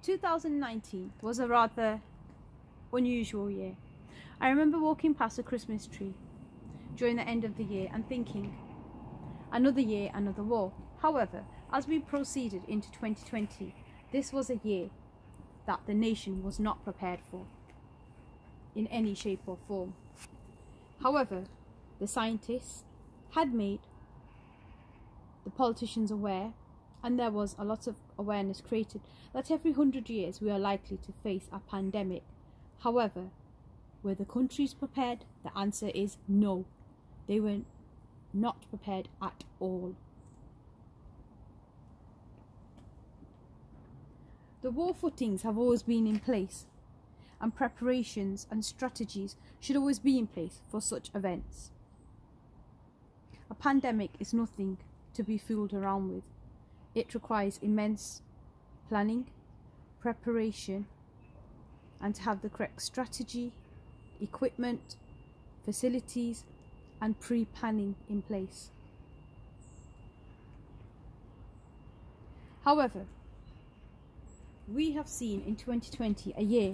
2019 was a rather unusual year. I remember walking past a Christmas tree during the end of the year and thinking, another year, another war. However, as we proceeded into 2020, this was a year that the nation was not prepared for in any shape or form. However, the scientists had made the politicians aware, and there was a lot of awareness created, that every 100 years we are likely to face a pandemic. However, were the countries prepared? The answer is no. They were not prepared at all. The war footings have always been in place, and preparations and strategies should always be in place for such events. A pandemic is nothing to be fooled around with. It requires immense planning, preparation, and to have the correct strategy, equipment, facilities, and pre-planning in place. However, we have seen in 2020 a year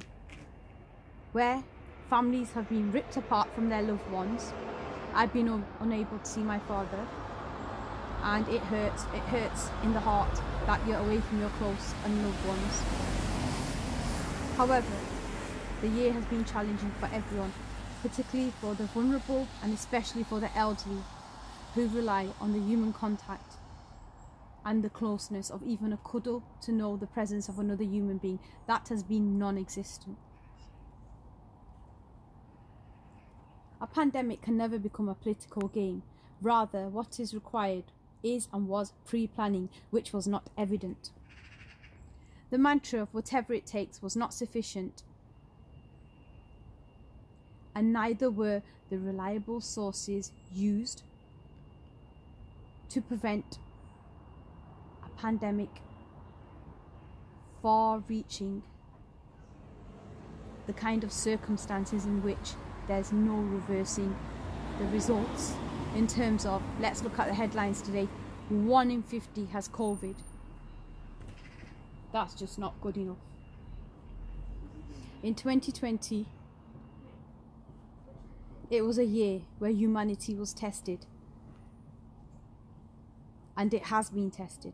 where families have been ripped apart from their loved ones. I've been unable to see my father, and it hurts in the heart that you're away from your close and loved ones. However, the year has been challenging for everyone, particularly for the vulnerable and especially for the elderly, who rely on the human contact and the closeness of even a cuddle to know the presence of another human being. That has been non-existent. A pandemic can never become a political game. Rather, what is required is and was pre-planning, which was not evident. The mantra of whatever it takes was not sufficient, and neither were the reliable sources used to prevent a pandemic far-reaching the kind of circumstances in which there's no reversing the results. In terms of, let's look at the headlines today, 1 in 50 has COVID. That's just not good enough. In 2020, it was a year where humanity was tested, and it has been tested.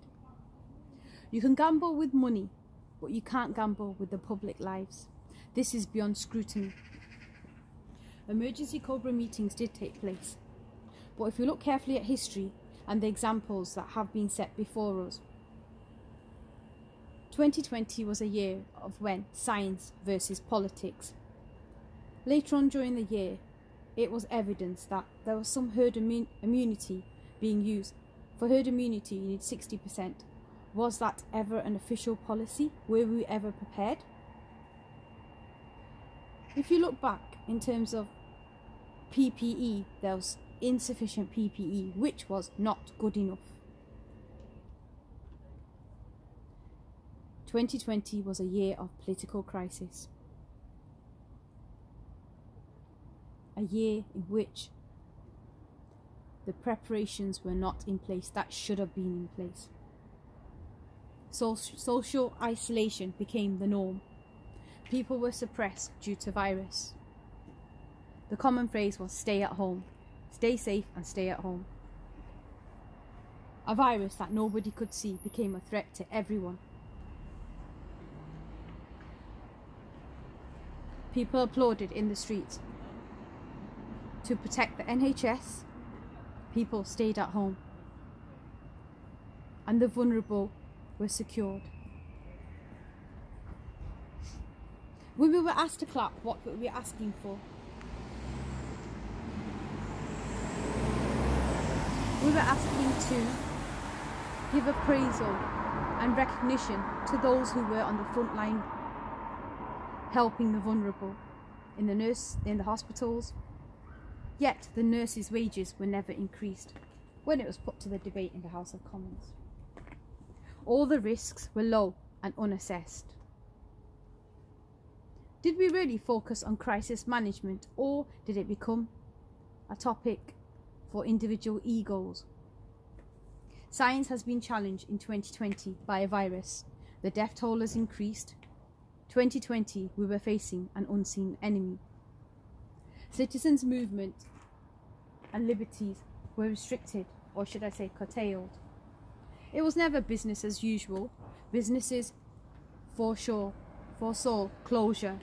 You can gamble with money, but you can't gamble with the public lives. This is beyond scrutiny. Emergency Cobra meetings did take place, but if you look carefully at history and the examples that have been set before us, 2020 was a year of when science versus politics. Later on during the year, it was evidence that there was some herd immunity being used. For herd immunity, you need 60%. Was that ever an official policy? Were we ever prepared? If you look back in terms of PPE, there was insufficient PPE, which was not good enough. 2020 was a year of political crisis. A year in which the preparations were not in place that should have been in place. Social isolation became the norm. People were suppressed due to virus. The common phrase was stay at home. Stay safe and stay at home. A virus that nobody could see became a threat to everyone. People applauded in the streets. To protect the NHS, people stayed at home, and the vulnerable were secured. When we were asked to clap, what were we asking for? We were asking to give appraisal and recognition to those who were on the front line helping the vulnerable in the hospitals. Yet the nurses' wages were never increased when it was put to the debate in the House of Commons. All the risks were low and unassessed. Did we really focus on crisis management, or did it become a topic for individual egos? Science has been challenged in 2020 by a virus. The death toll has increased, 2020, we were facing an unseen enemy. Citizens' movement and liberties were restricted, or should I say curtailed. It was never business as usual. Businesses foresaw closure.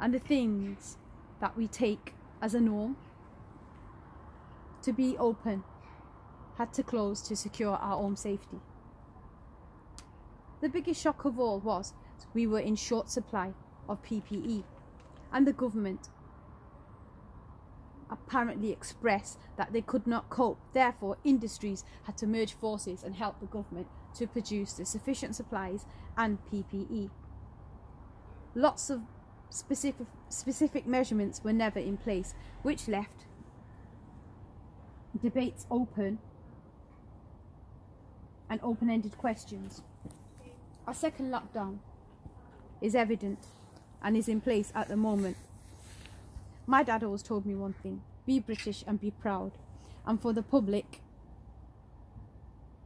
And the things that we take as a norm to be open had to close to secure our own safety. The biggest shock of all was we were in short supply of PPE, and the government apparently expressed that they could not cope. Therefore, industries had to merge forces and help the government to produce the sufficient supplies and PPE. Lots of specific measurements were never in place, which left debates open and open-ended questions. Our second lockdown is evident and is in place at the moment. My dad always told me one thing: be British and be proud, and for the public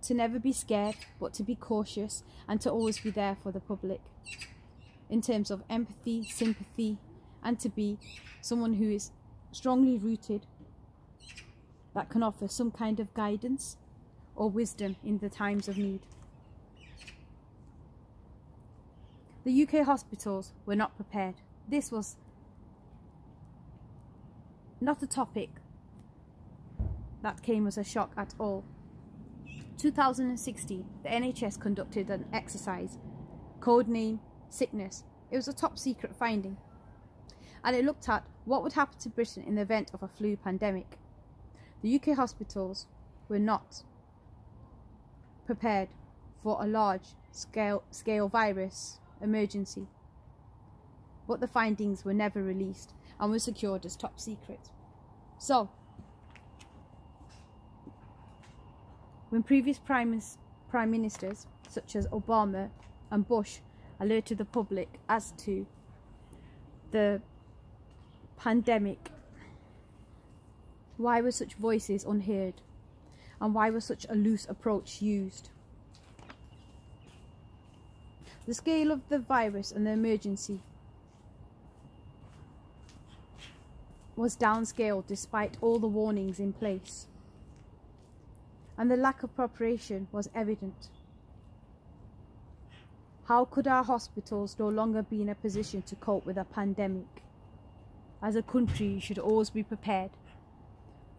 to never be scared but to be cautious, and to always be there for the public in terms of empathy, sympathy, and to be someone who is strongly rooted, that can offer some kind of guidance or wisdom in the times of need. The UK hospitals were not prepared. This was not a topic that came as a shock at all. 2016, the NHS conducted an exercise, codename Sickness. It was a top secret finding, and it looked at what would happen to Britain in the event of a flu pandemic. The UK hospitals were not prepared for a large scale virus emergency, but the findings were never released and were secured as top secret. So, when previous prime ministers such as Obama and Bush alerted the public as to the pandemic, why were such voices unheard, and why was such a loose approach used? The scale of the virus and the emergency was downscaled despite all the warnings in place, and the lack of preparation was evident. How could our hospitals no longer be in a position to cope with a pandemic? As a country, you should always be prepared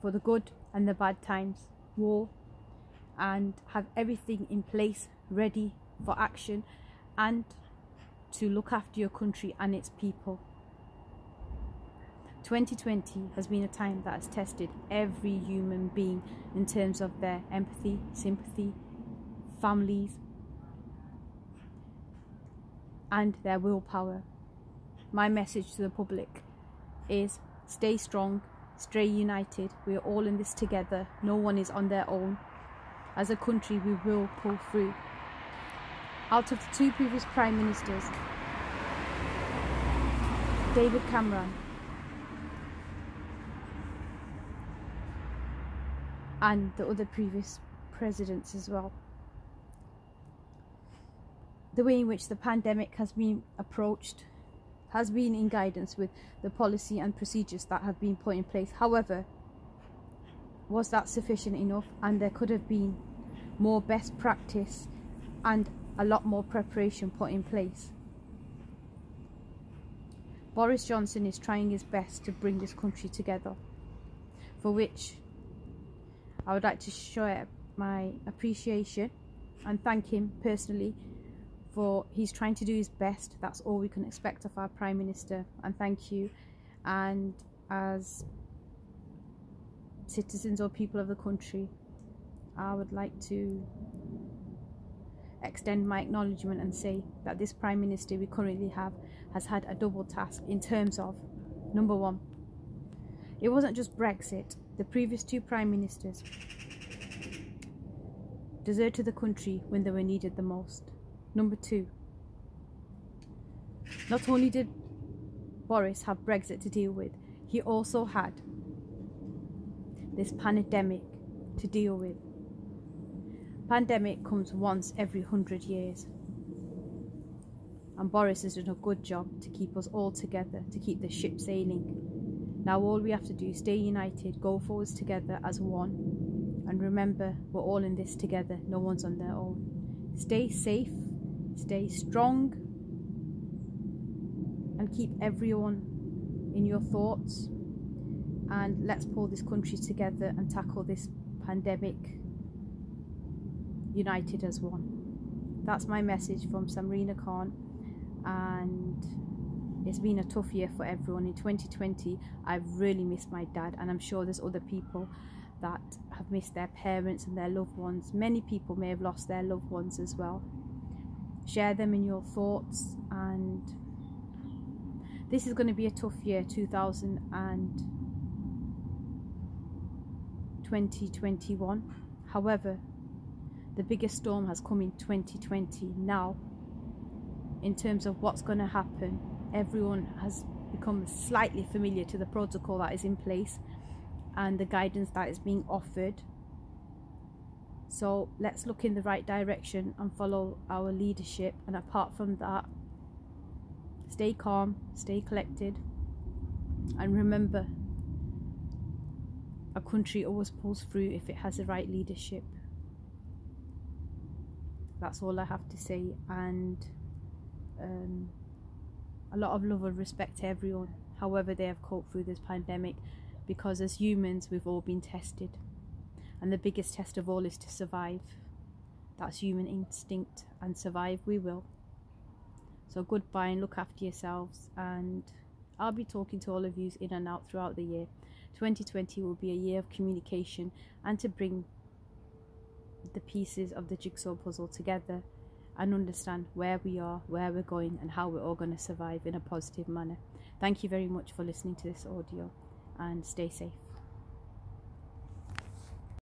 for the good and the bad times, war, and have everything in place ready for action and to look after your country and its people. 2020 has been a time that has tested every human being in terms of their empathy, sympathy, families, and their willpower. My message to the public is stay strong, stay united. We are all in this together. No one is on their own. As a country, we will pull through. Out of the two previous prime ministers, David Cameron and the other previous presidents as well, the way in which the pandemic has been approached has been in guidance with the policy and procedures that have been put in place. However, was that sufficient enough? And there could have been more best practice and a lot more preparation put in place. Boris Johnson is trying his best to bring this country together, for which I would like to share my appreciation and thank him personally, for he's trying to do his best. That's all we can expect of our Prime Minister, and thank you. And as citizens or people of the country, I would like to extend my acknowledgement and say that this Prime Minister we currently have has had a double task in terms of, number one, it wasn't just Brexit. The previous two Prime Ministers deserted the country when they were needed the most. Number two, not only did Boris have Brexit to deal with, he also had this pandemic to deal with. Pandemic comes once every 100 years. and Boris has done a good job to keep us all together, to keep the ship sailing. Now all we have to do is stay united, go forwards together as one, and remember, we're all in this together, no one's on their own. Stay safe, stay strong, and keep everyone in your thoughts, and let's pull this country together and tackle this pandemic united as one. That's my message from Samrina Khan, and it's been a tough year for everyone. In 2020 I've really missed my dad, and I'm sure there's other people that have missed their parents and their loved ones. Many people may have lost their loved ones as well. Share them in your thoughts, and this is going to be a tough year, 2021. However, the biggest storm has come in 2020. Now, in terms of what's going to happen, everyone has become slightly familiar to the protocol that is in place and the guidance that is being offered. So let's look in the right direction and follow our leadership, and apart from that, stay calm, stay collected, and remember, a country always pulls through if it has the right leadership. That's all I have to say, and a lot of love and respect to everyone, however they have coped through this pandemic, because as humans we've all been tested, and the biggest test of all is to survive. That's human instinct, and survive we will. So goodbye, and look after yourselves, and I'll be talking to all of you in and out throughout the year. 2020 will be a year of communication and to bring the pieces of the jigsaw puzzle together and understand where we are, where we're going, and how we're all going to survive in a positive manner. Thank you very much for listening to this audio, and stay safe.